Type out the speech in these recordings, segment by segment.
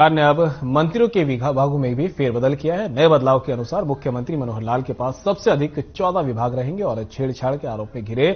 सरकार ने अब मंत्रियों के विभागों में भी फेरबदल किया है। नए बदलाव के अनुसार मुख्यमंत्री मनोहर लाल के पास सबसे अधिक 14 विभाग रहेंगे और छेड़छाड़ के आरोप में घिरे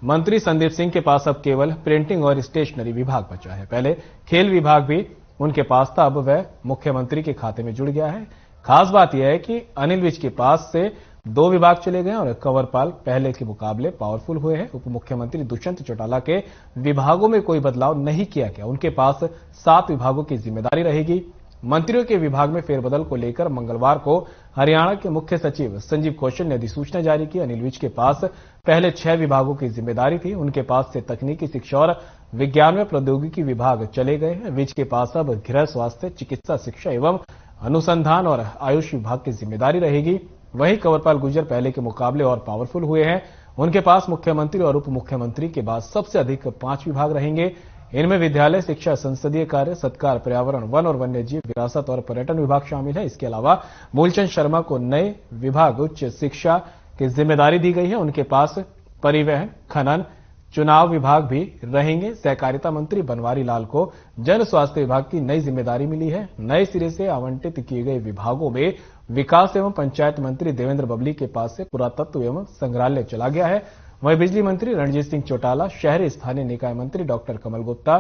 मंत्री संदीप सिंह के पास अब केवल प्रिंटिंग और स्टेशनरी विभाग बचा है। पहले खेल विभाग भी उनके पास था, अब वह मुख्यमंत्री के खाते में जुड़ गया है। खास बात यह है कि अनिल विज के पास से 2 विभाग चले गए और कंवरपाल पहले के मुकाबले पावरफुल हुए हैं। उप मुख्यमंत्री दुष्यंत चौटाला के विभागों में कोई बदलाव नहीं किया गया, उनके पास 7 विभागों की जिम्मेदारी रहेगी। मंत्रियों के विभाग में फेरबदल को लेकर मंगलवार को हरियाणा के मुख्य सचिव संजीव कौशल ने अधिसूचना जारी की। अनिल विज के पास पहले 6 विभागों की जिम्मेदारी थी, उनके पास से तकनीकी शिक्षा और विज्ञान में प्रौद्योगिकी विभाग चले गए हैं। विज के पास अब गृह स्वास्थ्य, चिकित्सा शिक्षा एवं अनुसंधान और आयुष विभाग की जिम्मेदारी रहेगी। वहीं कंवरपाल गुर्जर पहले के मुकाबले और पावरफुल हुए हैं, उनके पास मुख्यमंत्री और उप मुख्यमंत्री के बाद सबसे अधिक 5 विभाग रहेंगे। इनमें विद्यालय शिक्षा, संसदीय कार्य, सत्कार, पर्यावरण, वन और वन्यजीव, विरासत और पर्यटन विभाग शामिल है। इसके अलावा मूलचंद शर्मा को नए विभाग उच्च शिक्षा की जिम्मेदारी दी गई है, उनके पास परिवहन, खनन, चुनाव विभाग भी रहेंगे। सहकारिता मंत्री बनवारी लाल को जन स्वास्थ्य विभाग की नई जिम्मेदारी मिली है। नए सिरे से आवंटित किए गए विभागों में विकास एवं पंचायत मंत्री देवेंद्र बबली के पास से पुरातत्व एवं संग्रहालय चला गया है। वहीं बिजली मंत्री रणजीत सिंह चौटाला, शहरी स्थानीय निकाय मंत्री डॉक्टर कमल गुप्ता,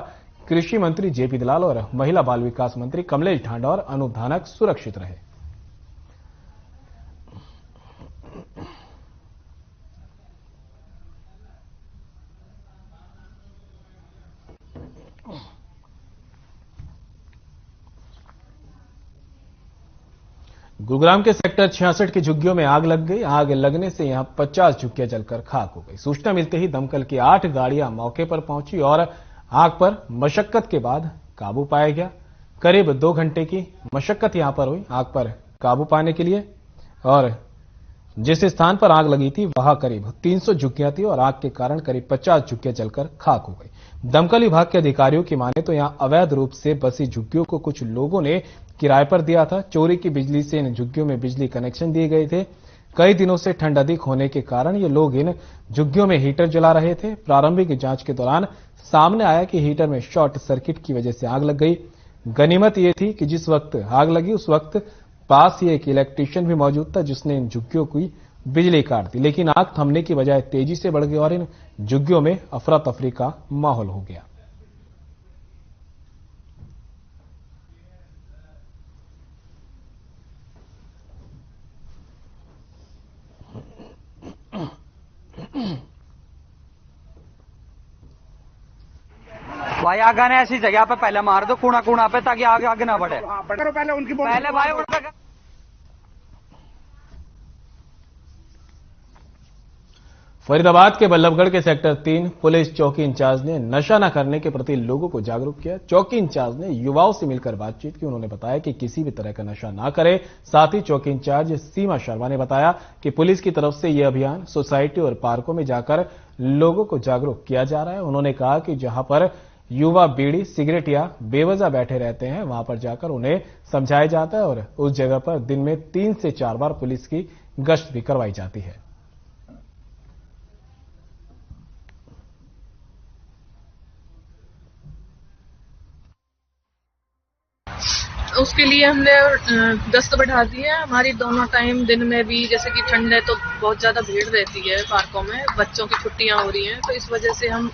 कृषि मंत्री जेपी दलाल और महिला बाल विकास मंत्री कमलेश ढांडा और अनूप धानक सुरक्षित रहे। गुरुग्राम के सेक्टर 66 की झुग्गियों में आग लग गई। आग लगने से यहां 50 झुग्गियां जलकर खाक हो गई। सूचना मिलते ही दमकल की 8 गाड़ियां मौके पर पहुंची और आग पर मशक्कत के बाद काबू पाया गया। करीब 2 घंटे की मशक्कत यहां पर हुई आग पर काबू पाने के लिए, और जिस स्थान पर आग लगी थी वहां करीब 300 झुग्गियां थी और आग के कारण करीब 50 झुग्गियां जलकर खाक हो गई। दमकल विभाग के अधिकारियों की माने तो यहां अवैध रूप से बसी झुग्गियों को कुछ लोगों ने किराए पर दिया था। चोरी की बिजली से इन झुग्गियों में बिजली कनेक्शन दिए गए थे। कई दिनों से ठंड अधिक होने के कारण ये लोग इन झुग्गियों में हीटर जला रहे थे। प्रारंभिक जांच के दौरान सामने आया कि हीटर में शॉर्ट सर्किट की वजह से आग लग गई। गनीमत यह थी कि जिस वक्त आग लगी उस वक्त पास ही एक इलेक्ट्रीशियन भी मौजूद था, जिसने इन झुग्गियों की बिजली काट दी। लेकिन आग थमने की बजाय तेजी से बढ़ गई और इन झुग्गियों में अफरा तफरी का माहौल हो गया। भाई आग ने ऐसी जगह पे पहले मार दो, कूड़ा कूड़ा पे, ताकि आगे आगे ना बढ़े। पहले उनकी पहले भाई उनका। फरीदाबाद के बल्लभगढ़ के सेक्टर 3 पुलिस चौकी इंचार्ज ने नशा न करने के प्रति लोगों को जागरूक किया। चौकी इंचार्ज ने युवाओं से मिलकर बातचीत की। उन्होंने बताया कि किसी भी तरह का नशा न करें। साथ ही चौकी इंचार्ज सीमा शर्मा ने बताया कि पुलिस की तरफ से यह अभियान सोसाइटी और पार्कों में जाकर लोगों को जागरूक किया जा रहा है। उन्होंने कहा कि जहां पर युवा बीड़ी, सिगरेट या बेवजह बैठे रहते हैं वहां पर जाकर उन्हें समझाया जाता है और उस जगह पर दिन में 3 से 4 बार पुलिस की गश्त भी करवाई जाती है। उसके लिए हमने गश्त बढ़ा दी है। हमारी दोनों टाइम दिन में भी, जैसे कि ठंड है तो बहुत ज्यादा भीड़ रहती है पार्कों में, बच्चों की छुट्टियां हो रही हैं, तो इस वजह से हम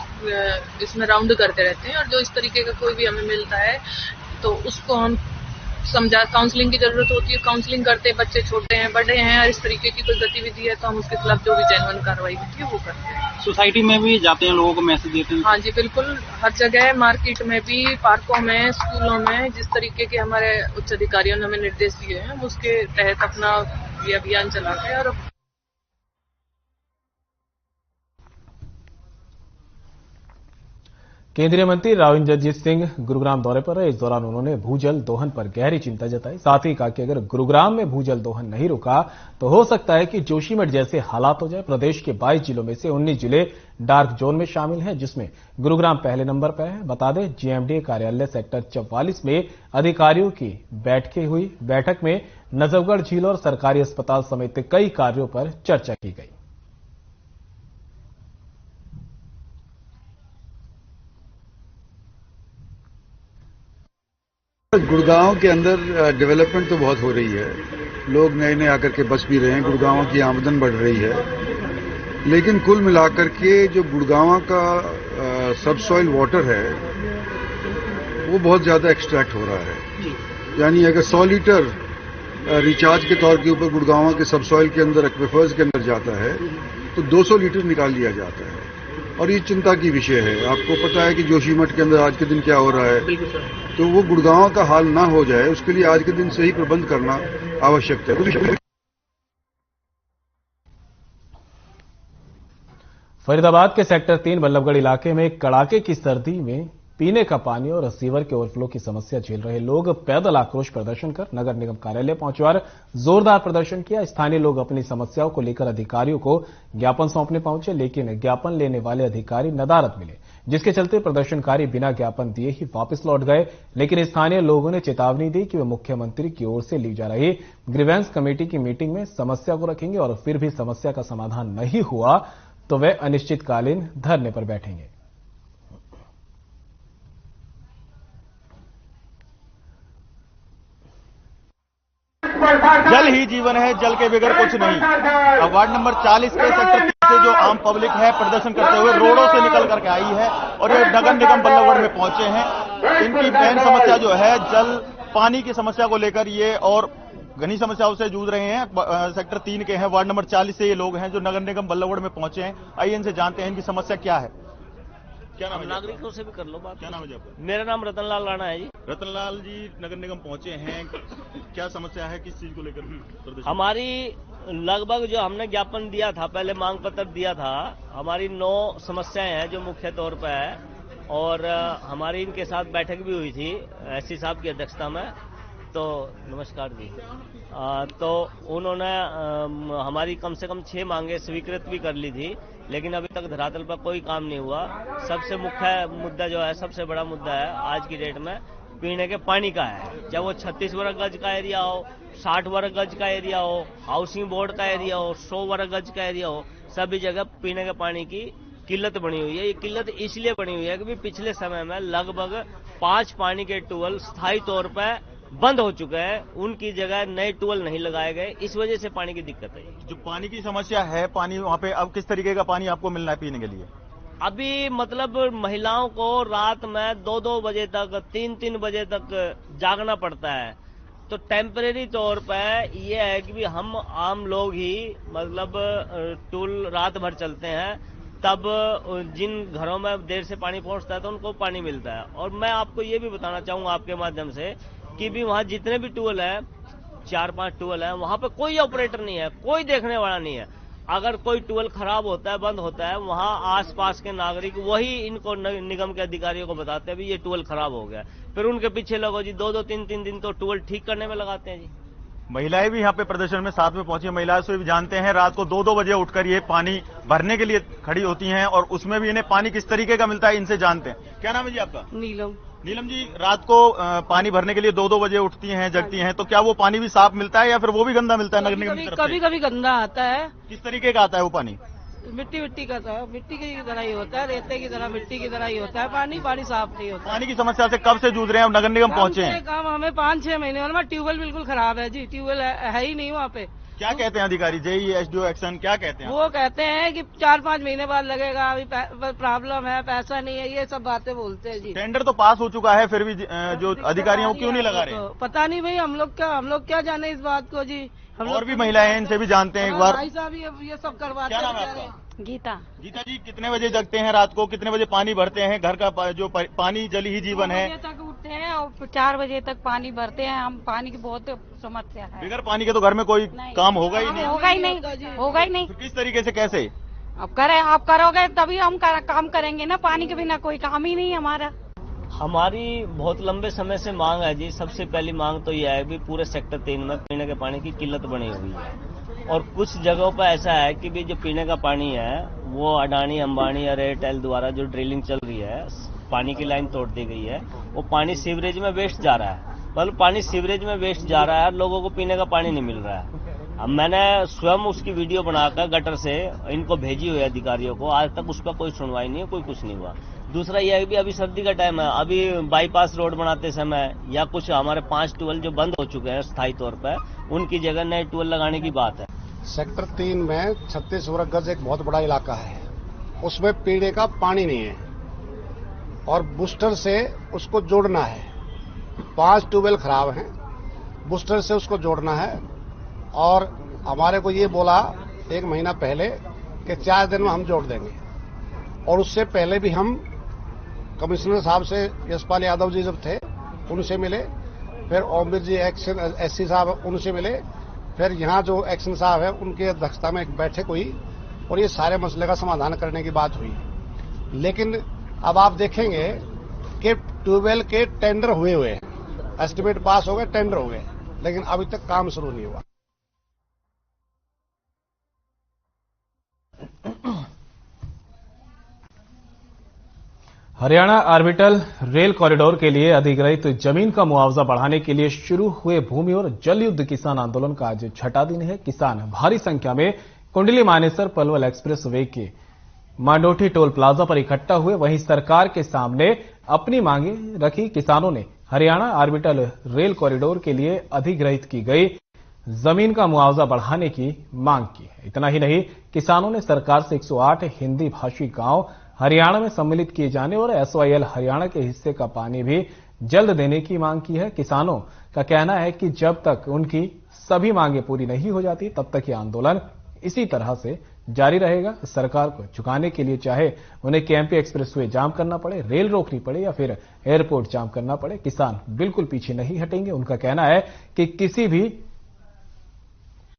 इसमें राउंड करते रहते हैं। और जो इस तरीके का कोई भी हमें मिलता है तो उसको हम समझा, काउंसलिंग की जरूरत होती है, काउंसलिंग करते हैं। बच्चे छोटे हैं, बड़े हैं, और इस तरीके की कोई गतिविधि है तो हम उसके खिलाफ जो भी जेन्युइन कार्रवाई होती है वो करते हैं। सोसाइटी में भी जाते हैं, लोगों को मैसेज देते हैं। हाँ जी, बिल्कुल, हर जगह, मार्केट में भी, पार्कों में, स्कूलों में, जिस तरीके के हमारे उच्च अधिकारियों ने हमें निर्देश दिए हैं हम उसके तहत अपना ये अभियान चलाते हैं। और केंद्रीय मंत्री राव इंद्रजीत सिंह गुरुग्राम दौरे पर रहे। इस दौरान उन्होंने भूजल दोहन पर गहरी चिंता जताई। साथ ही कहा कि अगर गुरुग्राम में भूजल दोहन नहीं रुका तो हो सकता है कि जोशीमठ जैसे हालात हो जाए। प्रदेश के 22 जिलों में से 19 जिले डार्क जोन में शामिल हैं, जिसमें गुरुग्राम पहले नंबर पर है। बता दें, जीएमडीए कार्यालय सेक्टर 44 में अधिकारियों की बैठक में नजफगढ़ झील और सरकारी अस्पताल समेत कई कार्यों पर चर्चा की गई। गुड़गांव के अंदर डेवलपमेंट तो बहुत हो रही है, लोग नए नए आकर के बस भी रहे हैं, गुड़गांव की आमदन बढ़ रही है, लेकिन कुल मिलाकर के जो गुड़गांव का सबसॉइल वाटर है वो बहुत ज्यादा एक्सट्रैक्ट हो रहा है। यानी अगर 100 लीटर रिचार्ज के तौर के ऊपर गुड़गांव के सबसॉइल के अंदर एक्विफर्स के अंदर जाता है तो 200 लीटर निकाल लिया जाता है, और ये चिंता की विषय है। आपको पता है कि जोशीमठ के अंदर आज के दिन क्या हो रहा है, तो वो गुड़गांव का हाल ना हो जाए उसके लिए आज के दिन सही प्रबंध करना आवश्यक है। फरीदाबाद के सेक्टर 3 बल्लभगढ़ इलाके में कड़ाके की सर्दी में पीने का पानी और सीवर के ओवरफ्लो की समस्या झेल रहे लोग पैदल आक्रोश प्रदर्शन कर नगर निगम कार्यालय पहुंचे और जोरदार प्रदर्शन किया। स्थानीय लोग अपनी समस्याओं को लेकर अधिकारियों को ज्ञापन सौंपने पहुंचे, लेकिन ज्ञापन लेने वाले अधिकारी नदारद मिले, जिसके चलते प्रदर्शनकारी बिना ज्ञापन दिए ही वापस लौट गए। लेकिन स्थानीय लोगों ने चेतावनी दी कि वे मुख्यमंत्री की ओर से ली जा रही ग्रीवेंस कमेटी की मीटिंग में समस्या को रखेंगे और फिर भी समस्या का समाधान नहीं हुआ तो वे अनिश्चितकालीन धरने पर बैठेंगे। जल ही जीवन है, जल के बगैर कुछ नहीं। अब वार्ड नंबर 40 के सेक्टर 3 से जो आम पब्लिक है प्रदर्शन करते हुए रोडों से निकल करके आई है और ये नगर निगम बल्लभगढ़ में पहुंचे हैं। इनकी मेन समस्या जो है जल पानी की समस्या को लेकर ये और घनी समस्याओं से जूझ रहे हैं। सेक्टर 3 के हैं, वार्ड नंबर 40 से ये लोग हैं जो नगर निगम बल्लभगढ़ में पहुंचे हैं। आइए इनसे जानते हैं इनकी समस्या क्या है। क्या नाम है? नागरिकों से भी कर लो बात। क्या नाम है जी आपका? मेरा नाम रतनलाल राणा है जी। रतनलाल जी नगर निगम पहुंचे हैं, क्या समस्या है, किस चीज को लेकर? हमारी लगभग जो हमने ज्ञापन दिया था, पहले मांग पत्र दिया था, हमारी 9 समस्याएं हैं जो मुख्य तौर पर है और हमारी इनके साथ बैठक भी हुई थी एससी साहब की अध्यक्षता में। तो नमस्कार जी। तो उन्होंने हमारी कम से कम 6 मांगे स्वीकृत भी कर ली थी, लेकिन अभी तक धरातल पर कोई काम नहीं हुआ। सबसे मुख्य मुद्दा जो है, सबसे बड़ा मुद्दा है आज की डेट में पीने के पानी का है। चाहे वो 36 वर्ग गज का एरिया हो, 60 वर्ग गज का एरिया हो, हाउसिंग बोर्ड का एरिया हो, 100 वर्ग गज का एरिया हो, सभी जगह पीने के पानी की किल्लत बनी हुई है। ये किल्लत इसलिए बनी हुई है कि पिछले समय में लगभग 5 पानी के ट्यूबवेल स्थायी तौर पर बंद हो चुके हैं, उनकी जगह नए ट्यूबवेल नहीं लगाए गए, इस वजह से पानी की दिक्कत है। जो पानी की समस्या है, पानी वहाँ पे अब किस तरीके का पानी आपको मिलना है पीने के लिए? अभी मतलब महिलाओं को रात में 2-2 बजे तक, 3-3 बजे तक जागना पड़ता है। तो टेम्परेरी तौर पर यह है कि हम आम लोग ही मतलब टूल रात भर चलते हैं, तब जिन घरों में देर से पानी पहुंचता है तो उनको पानी मिलता है। और मैं आपको ये भी बताना चाहूंगा आपके माध्यम से कि भी वहां जितने भी ट्यूबवेल है, 4-5 ट्यूबवेल है, वहां पे कोई ऑपरेटर नहीं है, कोई देखने वाला नहीं है। अगर कोई ट्यूबवेल खराब होता है, बंद होता है, वहां आसपास के नागरिक वही इनको निगम के अधिकारियों को बताते हैं भी ये ट्यूबवेल खराब हो गया, फिर उनके पीछे लोगों जी 2-2, 3-3 दिन तो ट्यूबवेल ठीक करने में लगाते हैं जी। महिलाएं भी यहाँ पे प्रदर्शन में साथ में पहुंची है। महिलाओं से भी जानते हैं, रात को 2-2 बजे उठकर ये पानी भरने के लिए खड़ी होती हैं और उसमें भी इन्हें पानी किस तरीके का मिलता है, इनसे जानते हैं। क्या नाम है जी आपका? नीलम। नीलम जी, रात को पानी भरने के लिए 2-2 बजे उठती हैं, जगती हैं, तो क्या वो पानी भी साफ मिलता है या फिर वो भी गंदा मिलता है नगर निगम की तरफ से? कभी कभी गंदा आता है। किस तरीके का आता है वो पानी? मिट्टी का था, मिट्टी की तरह ही होता है, रेते की तरह, मिट्टी की तरह ही होता है। पानी साफ नहीं होता। पानी की समस्या से कब से जूझ रहे हैं और नगर निगम पहुंचे हैं? काम हमें 5-6 महीने और ट्यूबवेल बिल्कुल खराब है जी, ट्यूबवेल है ही नहीं वहाँ पे। क्या कहते हैं अधिकारी, जेई, एसडीओ, एक्शन, क्या कहते हैं? वो कहते हैं कि 4-5 महीने बाद लगेगा, अभी प्रॉब्लम है, पैसा नहीं है, ये सब बातें बोलते हैं जी। टेंडर तो पास हो चुका है, फिर भी जो अधिकारी हैं वो क्यों नहीं लगा रहे? पता नहीं भाई, हम लोग क्या जाने इस बात को जी। और भी महिलाएं हैं, इनसे भी जानते हैं एक बार। भाई साहब ये सब करवाते हैं। क्या नाम है आपका? गीता। गीता जी, कितने बजे जगते हैं रात को, कितने बजे पानी भरते हैं? घर का जो पानी जल ही जीवन है। 2 बजे तक उठते हैं और 4 बजे तक पानी भरते हैं। हम पानी की बहुत समस्या है। बगैर पानी के तो घर में कोई काम होगा ही नहीं। होगा ही नहीं। तो किस तरीके से, कैसे? अब आप करोगे तभी हम काम करेंगे ना, पानी के बिना कोई काम ही नहीं हमारा। हमारी बहुत लंबे समय से मांग है जी। सबसे पहली मांग तो यह है कि पूरे सेक्टर 3 में पीने के पानी की किल्लत बनी हुई है और कुछ जगहों पर ऐसा है कि भी जो पीने का पानी है वो अडानी, अंबानी और एयरटेल द्वारा जो ड्रिलिंग चल रही है, पानी की लाइन तोड़ दी गई है, वो पानी सीवरेज में वेस्ट जा रहा है। मतलब पानी सीवरेज में वेस्ट जा रहा है, लोगों को पीने का पानी नहीं मिल रहा है। अब मैंने स्वयं उसकी वीडियो बनाकर गटर से इनको भेजी हुई है अधिकारियों को, आज तक उस पर कोई सुनवाई नहीं है, कोई कुछ नहीं हुआ। दूसरा यह है कि अभी सर्दी का टाइम है, अभी बाईपास रोड बनाते समय या कुछ हमारे 5 ट्यूबवेल जो बंद हो चुके हैं स्थायी तौर पर, उनकी जगह नए ट्यूबवेल लगाने की बात है। सेक्टर 3 में 36 वर्ग गज एक बहुत बड़ा इलाका है, उसमें पीने का पानी नहीं है और बूस्टर से उसको जोड़ना है। 5 ट्यूबवेल खराब हैं, बूस्टर से उसको जोड़ना है और हमारे को ये बोला 1 महीना पहले कि 4 दिन में हम जोड़ देंगे। और उससे पहले भी हम कमिश्नर साहब से, यशपाल यादव जी जब थे उनसे मिले, फिर ओमवीर जी एक्शन एससी साहब उनसे मिले, फिर यहाँ जो एक्शन साहब है उनकी अध्यक्षता में एक बैठक हुई और ये सारे मसले का समाधान करने की बात हुई। लेकिन अब आप देखेंगे कि ट्यूबवेल के टेंडर हुए हैं, एस्टिमेट पास हो गए, टेंडर हो गए, लेकिन अभी तक काम शुरू नहीं हुआ। हरियाणा ऑर्बिटल रेल कॉरिडोर के लिए अधिग्रहित जमीन का मुआवजा बढ़ाने के लिए शुरू हुए भूमि और जल युद्ध किसान आंदोलन का आज छठा दिन है। किसान भारी संख्या में कुंडली मानेसर पलवल एक्सप्रेस वे के मांडोठी टोल प्लाजा पर इकट्ठा हुए। वहीं सरकार के सामने अपनी मांगे रखी। किसानों ने हरियाणा ऑर्बिटल रेल कॉरिडोर के लिए अधिग्रहित की गई जमीन का मुआवजा बढ़ाने की मांग की है। इतना ही नहीं, किसानों ने सरकार से 108 हिंदी भाषी गांव हरियाणा में सम्मिलित किए जाने और एसवाईएल हरियाणा के हिस्से का पानी भी जल्द देने की मांग की है। किसानों का कहना है कि जब तक उनकी सभी मांगे पूरी नहीं हो जाती तब तक ये आंदोलन इसी तरह से जारी रहेगा। सरकार को झुकाने के लिए चाहे उन्हें केएमपी एक्सप्रेसवे जाम करना पड़े, रेल रोकनी पड़े या फिर एयरपोर्ट जाम करना पड़े, किसान बिल्कुल पीछे नहीं हटेंगे। उनका कहना है कि किसी भी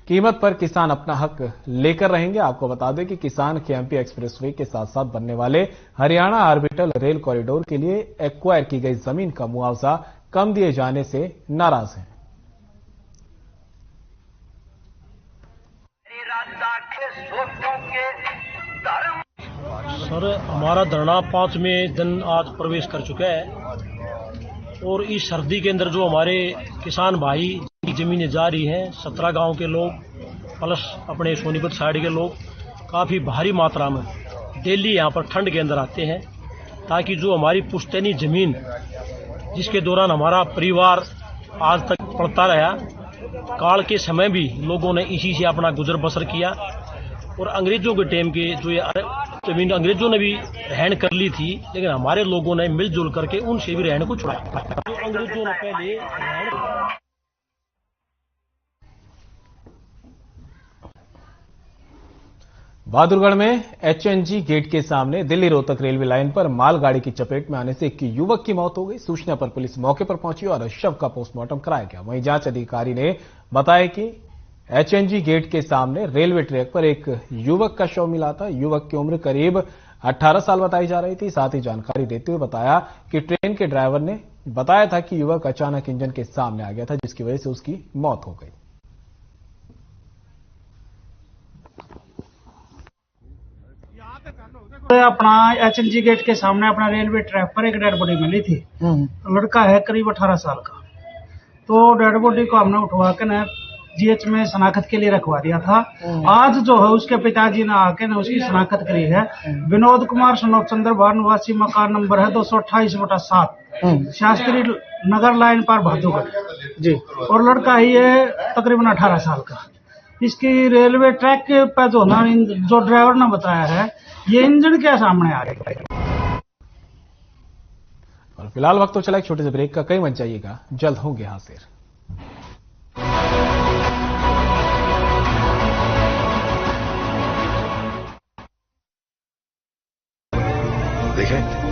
कीमत पर किसान अपना हक लेकर रहेंगे। आपको बता दें कि किसान केएमपी एक्सप्रेसवे के साथ साथ बनने वाले हरियाणा ऑर्बिटल रेल कॉरिडोर के लिए एक्वायर की गई जमीन का मुआवजा कम दिए जाने से नाराज हैं। सर, हमारा धरना 5वें दिन आज प्रवेश कर चुका है और इस सर्दी के अंदर जो हमारे किसान भाई की जमीनें जा रही हैं, 17 गांव के लोग प्लस अपने सोनीपत साइड के लोग काफ़ी भारी मात्रा में डेली यहाँ पर ठंड के अंदर आते हैं, ताकि जो हमारी पुश्तैनी जमीन जिसके दौरान हमारा परिवार आज तक पलता रहा, काल के समय भी लोगों ने इसी से अपना गुजर बसर किया और अंग्रेजों के टाइम के जो ये जमीन अंग्रेजों ने भी रहन कर ली थी, लेकिन हमारे लोगों ने मिलजुल करके उनसे भी रहन को छुड़ाया। जो अंग्रेजों ने पहले बहादुरगढ़ में एचएनजी गेट के सामने दिल्ली रोहतक रेलवे लाइन पर मालगाड़ी की चपेट में आने से एक युवक की मौत हो गई। सूचना पर पुलिस मौके पर पहुंची और शव का पोस्टमार्टम कराया गया। वहीं जांच अधिकारी ने बताया कि एचएनजी गेट के सामने रेलवे ट्रैक पर एक युवक का शव मिला था। युवक की उम्र करीब 18 साल बताई जा रही थी। साथ ही जानकारी देते हुए बताया कि ट्रेन के ड्राइवर ने बताया था कि युवक अचानक इंजन के सामने आ गया था, जिसकी वजह से उसकी मौत हो गई। अपना एचएनजी गेट के सामने अपना रेलवे ट्रैक पर एक डेड बॉडी मिली थी। लड़का है करीब 18 साल का। तो डेड बॉडी को हमने उठवा के ना जीएच में शनाख्त के लिए रखवा दिया था। आज जो है उसके पिताजी ने आके ना उसकी शनाख्त करी है। विनोद कुमार सनोज चंद्र भार निवासी, मकान नंबर है 228/7, शास्त्री नगर लाइन पर बहादुरगढ़ जी। और लड़का ही है तकरीबन 18 साल का। इसकी रेलवे ट्रैक पे जो ना जो ड्राइवर ने बताया है, ये इंजन के सामने आ गया। और फिलहाल वक्त तो चला एक छोटे से ब्रेक का, कहीं मत जाइएगा, जल्द होंगे हाजिर। देखें